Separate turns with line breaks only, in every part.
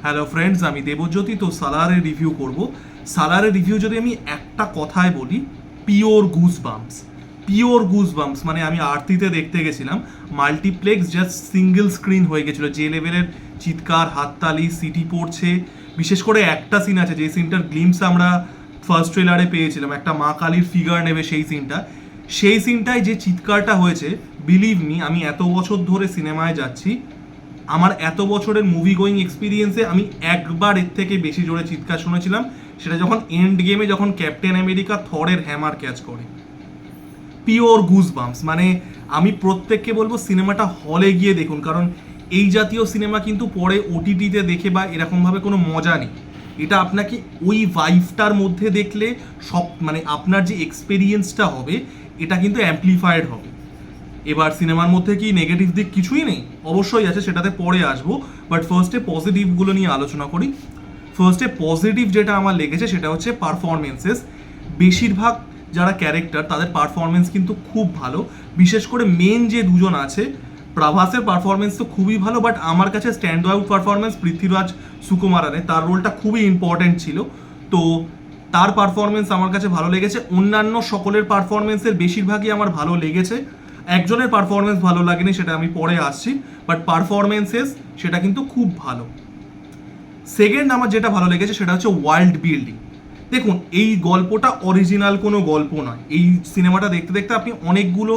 Hello friends, আমি দেবজ্যোতি। তো সালারের review করব। সালারের রিভিউ যদি আমি একটা কথায় বলি, pure goosebumps. Pure goosebumps মানে আমি আরতিতে দেখতে গেছিলাম, মাল্টিপ্লেক্স জাস্ট সিঙ্গেল স্ক্রিন হয়ে গেছিলো। যে লেভেলের চিৎকার, হাততালি, সিটি পড়ছে। বিশেষ করে একটা সিন আছে, যে সিনটার গ্লিমস আমরা ফার্স্ট ট্রেলারে পেয়েছিলাম, একটা মা কালীর ফিগার নেবে সেই সিনটায় যে চিৎকারটা হয়েছে, বিলিভ মি, আমি এত বছর ধরে সিনেমায় যাচ্ছি, আমার এত বছরের মুভি গোয়িং এক্সপিরিয়েন্সে আমি একবার এর থেকে বেশি জোরে চিৎকার শুনেছিলাম। সেটা যখন এন্ড গেমে যখন ক্যাপ্টেন আমেরিকা থরের হ্যামার ক্যাচ করে। Pure goosebumps. মানে আমি প্রত্যেককে বলবো সিনেমাটা হলে গিয়ে দেখুন, কারণ এই জাতীয় সিনেমা কিন্তু পরে ওটিটিতে দেখে বা এরকমভাবে কোনো মজা নেই। এটা আপনাকে ওই ভাইভটার মধ্যে দেখলে সব মানে আপনার যে এক্সপিরিয়েন্সটা হবে এটা কিন্তু অ্যাম্পলিফায়েড হবে। এবার সিনেমার মধ্যে কি নেগেটিভ দিক কিছুই নেই? অবশ্যই আছে, সেটাতে পরে আসবো। বাট ফার্স্টে পজিটিভগুলো নিয়ে আলোচনা করি। ফার্স্টে পজিটিভ যেটা আমার লেগেছে সেটা হচ্ছে পারফরমেন্সেস। বেশিরভাগ যারা ক্যারেক্টার তাদের পারফরমেন্স কিন্তু খুব ভালো। বিশেষ করে মেন যে দুজন আছে, প্রভাসের পারফরমেন্স তো খুবই ভালো, বাট আমার কাছে স্ট্যান্ড আউট পারফরমেন্স পৃথ্বীরাজ সুকুমারানে। তার রোলটা খুবই ইম্পর্টেন্ট ছিল, তো তার পারফরমেন্স আমার কাছে ভালো লেগেছে। অন্যান্য সকলের পারফরমেন্সের বেশিরভাগই আমার ভালো লেগেছে। একজনের পারফরমেন্স ভালো লাগেনি, সেটা আমি পরে আসছি, বাট পারফরমেন্সেস সেটা কিন্তু খুব ভালো। সেকেন্ড আমার যেটা ভালো লেগেছে সেটা হচ্ছে ওয়ার্ল্ড বিল্ডিং। দেখুন, এই গল্পটা অরিজিনাল কোনো গল্প নয়। এই সিনেমাটা দেখতে দেখতে আপনি অনেকগুলো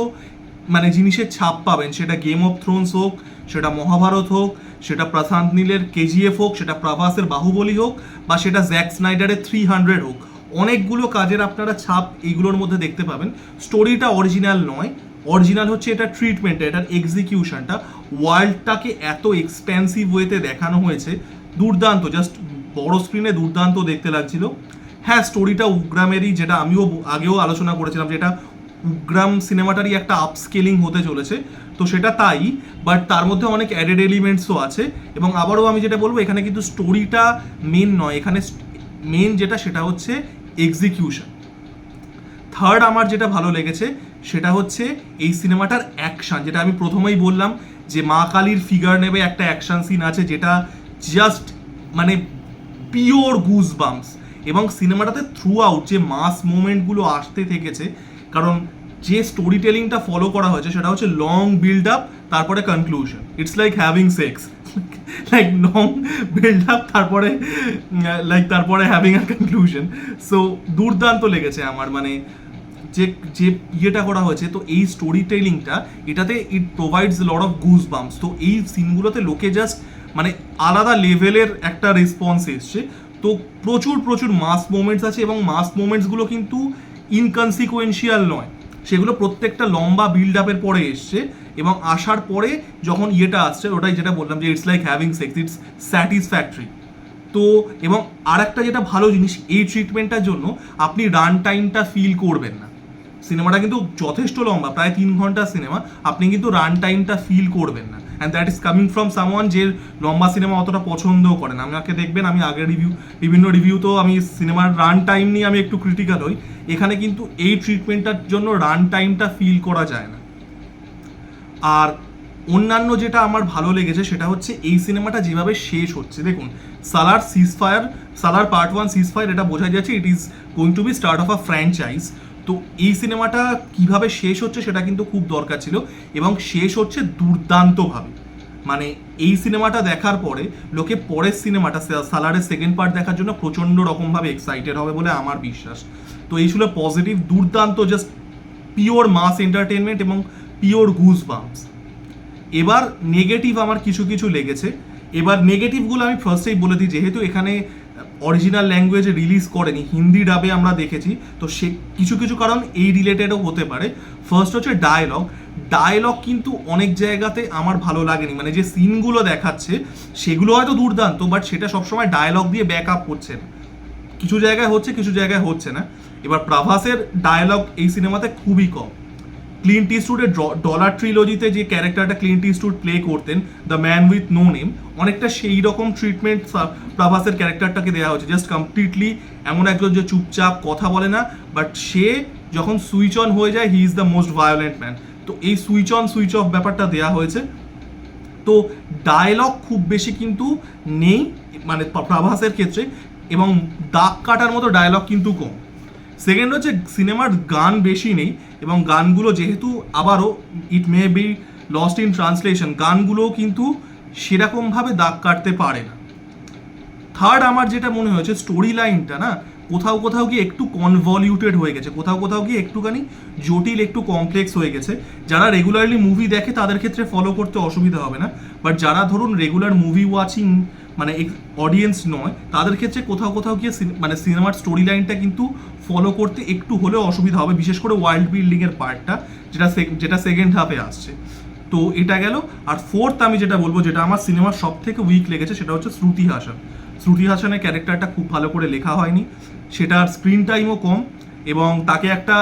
মানে জিনিসের ছাপ পাবেন। সেটা গেম অফ থ্রোনস হোক, সেটা মহাভারত হোক, সেটা প্রশান্ত নীলের কেজিএফ হোক, সেটা প্রভাসের বাহুবলী হোক, বা সেটা জ্যাক স্নাইডারের 300 হোক। অনেকগুলো কাজের আপনারা ছাপ এইগুলোর মধ্যে দেখতে পাবেন। স্টোরিটা অরিজিনাল নয়, অরিজিনাল হচ্ছে এটা ট্রিটমেন্টটা, এটার এক্সিকিউশনটা। ওয়ার্ল্ডটাকে এত এক্সপেন্সিভ ওয়েতে দেখানো হয়েছে, দুর্দান্ত। জাস্ট বড় স্ক্রিনে দুর্দান্ত দেখতে লাগছিল। হ্যাঁ, স্টোরিটা উগ্রামেরই, যেটা আমিও আগেও আলোচনা করেছিলাম, যেটা উগ্রাম সিনেমাটারই একটা আপস্কেলিং হতে চলেছে, তো সেটা তাই। বাট তার মধ্যে অনেক অ্যাডেড এলিমেন্টসও আছে। এবং আবারও আমি যেটা বলবো, এখানে কিন্তু স্টোরিটা মেন নয়, এখানে মেন যেটা সেটা হচ্ছে এক্সিকিউশন। থার্ড আমার যেটা ভালো লেগেছে সেটা হচ্ছে এই সিনেমাটার অ্যাকশন। যেটা আমি প্রথমেই বললাম যে মা কালীর ফিগার নেবে একটা অ্যাকশন সিন আছে, যেটা জাস্ট মানে পিওর গুজ বাম্পস। এবং সিনেমাটাতে থ্রু আউট যে মাস মুভমেন্টগুলো আসতে থেকেছে, কারণ যে স্টোরি টেলিংটা ফলো করা হয়েছে সেটা হচ্ছে লং বিল্ড আপ, তারপরে conclusion. It's like having sex, like long build up, তারপরে হ্যাভিং আ কনক্লুশন। সো দুর্দান্ত লেগেছে আমার। মানে যে যে ইয়েটা করা হয়েছে, তো এই স্টোরি টেলিংটা, এটাতে it provides lot of goosebumps. তো এই সিনগুলোতে লোকে জাস্ট মানে আলাদা লেভেলের একটা রেসপন্স এসছে। তো প্রচুর প্রচুর মাস মোমেন্টস আছে, এবং মাস মোমেন্টসগুলো কিন্তু ইনকনসিকুয়েন্সিয়াল নয়। সেগুলো প্রত্যেকটা লম্বা বিল্ড আপের পরে এসছে, এবং আসার পরে যখন ইয়েটা আসছে, ওটাই যেটা বললাম যে it's like having sex, it's satisfactory. তো এবং আর একটা যেটা ভালো জিনিস, এই ট্রিটমেন্টটার জন্য আপনি রান টাইমটা ফিল করবেন না। সিনেমাটা কিন্তু যথেষ্ট লম্বা, প্রায় 3 ঘন্টার সিনেমা, আপনি কিন্তু রান টাইমটা ফিল করবেন না। And that is coming from someone যে লম্বা সিনেমা অতটা পছন্দও করেন। আমাকে দেখবেন, আমি আগের বিভিন্ন রিভিউতেও আমি সিনেমার রান টাইম নিয়ে আমি একটু ক্রিটিক্যাল হই। এখানে কিন্তু এই ট্রিটমেন্টটার জন্য রান টাইমটা ফিল করা যায় না। আর অন্যান্য যেটা আমার ভালো লেগেছে সেটা হচ্ছে এই সিনেমাটা যেভাবে শেষ হচ্ছে। দেখুন, সালার পার্ট 1 সিজফায়ার, এটা বোঝা যাচ্ছে it is going to be start of a franchise. তো এই সিনেমাটা কিভাবে শেষ হচ্ছে সেটা কিন্তু খুব দরকার ছিল, এবং শেষ হচ্ছে দুর্দান্তভাবে। মানে এই সিনেমাটা দেখার পরে লোকে পরের সিনেমাটা সালারের সেকেন্ড পার্ট দেখার জন্য প্রচণ্ড রকমভাবে এক্সাইটেড হবে বলে আমার বিশ্বাস। তো এই ছিল পজিটিভ। দুর্দান্ত, জাস্ট পিওর মাস এন্টারটেনমেন্ট এবং পিওর গুজ বাম্পস। এবার নেগেটিভ আমার কিছু কিছু লেগেছে। এবার নেগেটিভগুলো আমি ফার্স্টেই বলে দিই, যেহেতু এখানে অরিজিনাল ল্যাঙ্গুয়েজে রিলিজ করেনি, হিন্দি ডাবে আমরা দেখেছি, তো সে কিছু কিছু কারণ এই রিলেটেডও হতে পারে। ফার্স্ট হচ্ছে ডায়লগ কিন্তু অনেক জায়গাতে আমার ভালো লাগেনি। মানে যে সিনগুলো দেখাচ্ছে সেগুলো হয়তো দুর্দান্ত, বাট সেটা সবসময় ডায়লগ দিয়ে ব্যাক আপ করছে না। কিছু জায়গায় হচ্ছে, কিছু জায়গায় হচ্ছে না। এবার প্রভাসের ডায়লগ এই সিনেমাতে খুবই কম। ক্লিন্ট ইস্টউডের ডলার ট্রিলজিতে যে ক্যারেক্টারটা ক্লিন্ট ইস্টউড প্লে করতেন, the man with no name, অনেকটা সেই রকম ট্রিটমেন্ট প্রভাসের ক্যারেক্টারটাকে দেওয়া হচ্ছে। জাস্ট কমপ্লিটলি এমন একজন যে চুপচাপ কথা বলে না, বাট সে যখন সুইচ অন হয়ে যায়, he is the most violent man. তো এই সুইচ অন সুইচ অফ ব্যাপারটা দেওয়া হয়েছে। তো ডায়লগ খুব বেশি কিন্তু নেই মানে প্রভাসের ক্ষেত্রে, এবং দাগ কাটার মতো ডায়লগ কিন্তু কম। সেকেন্ড হচ্ছে সিনেমার গান বেশি নেই, এবং গানগুলো যেহেতু আবারও it may be lost in translation, গানগুলোও কিন্তু সেরকমভাবে দাগ কাটতে পারে না। থার্ড আমার যেটা মনে হয়েছে, স্টোরি লাইনটা না কোথাও কোথাও গিয়ে একটু কনভলিউটেড হয়ে গেছে, কোথাও কোথাও গিয়ে একটুখানি জটিল, একটু কমপ্লেক্স হয়ে গেছে। যারা রেগুলারলি মুভি দেখে তাদের ক্ষেত্রে ফলো করতে অসুবিধা হবে না, বাট যারা ধরুন রেগুলার মুভি ওয়াচিং মানে অডিয়েন্স নয়, তাদের ক্ষেত্রে কোথাও কোথাও গিয়ে মানে সিনেমার স্টোরি লাইনটা কিন্তু ফলো করতে একটু হলেও অসুবিধা হবে, বিশেষ করে ওয়ার্ল্ড বিল্ডিংয়ের পার্টটা, যেটা সেকেন্ড হাফে আসছে। তো এটা গেল। আর ফোর্থ আমি যেটা বলবো, যেটা আমার সিনেমার সব থেকে উইক লেগেছে, সেটা হচ্ছে শ্রুতি হাসান। শ্রুতি হাসানের ক্যারেক্টারটা খুব ভালো করে লেখা হয়নি, সেটার স্ক্রিন টাইমও কম, এবং তাকে একটা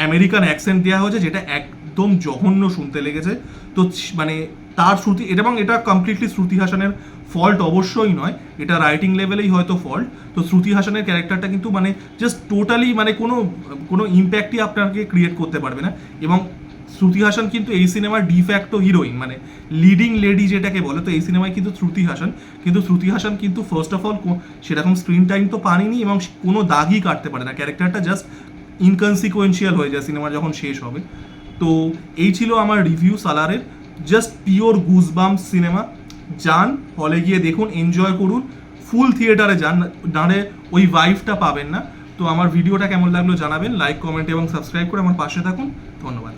আমেরিকান অ্যাকসেন্ট দেওয়া হয়েছে যেটা একদম জঘন্য শুনতে লেগেছে। তো মানে তার শ্রুতি এটা, এবং এটা কমপ্লিটলি শ্রুতি হাসানের ফল্ট অবশ্যই নয়, এটা রাইটিং লেভেলেই হয়তো ফল্ট। তো শ্রুতি হাসানের ক্যারেক্টারটা কিন্তু মানে জাস্ট টোটালি মানে কোনো ইম্প্যাক্টই আপনাকে ক্রিয়েট করতে পারবে না। এবং শ্রুতি হাসান কিন্তু এই সিনেমার ডিফ্যাক্টো হিরোইন, মানে লিডিং লেডি যেটাকে বলে, তো এই সিনেমায় কিন্তু শ্রুতি হাসান, কিন্তু শ্রুতি হাসান কিন্তু ফার্স্ট অফ অল সেরকম স্ক্রিন টাইম তো পায়নি, এবং কোনো দাগই কাটতে পারে না, ক্যারেক্টারটা জাস্ট ইনকনসিকুয়েন্সিয়াল হয়ে যায় সিনেমা যখন শেষ হবে। তো এই ছিল আমার রিভিউ সালারের, জাস্ট পিওর গুজবাম্পস সিনেমা। যান, হলে গিয়ে দেখুন, এনজয় করুন, ফুল থিয়েটারে যান, নাহলে ওই ভাইবটা পাবেন না। তো আমার ভিডিওটা কেমন লাগলো জানাবেন, লাইক, কমেন্ট এবং সাবস্ক্রাইব করে আমার পাশে থাকুন। ধন্যবাদ।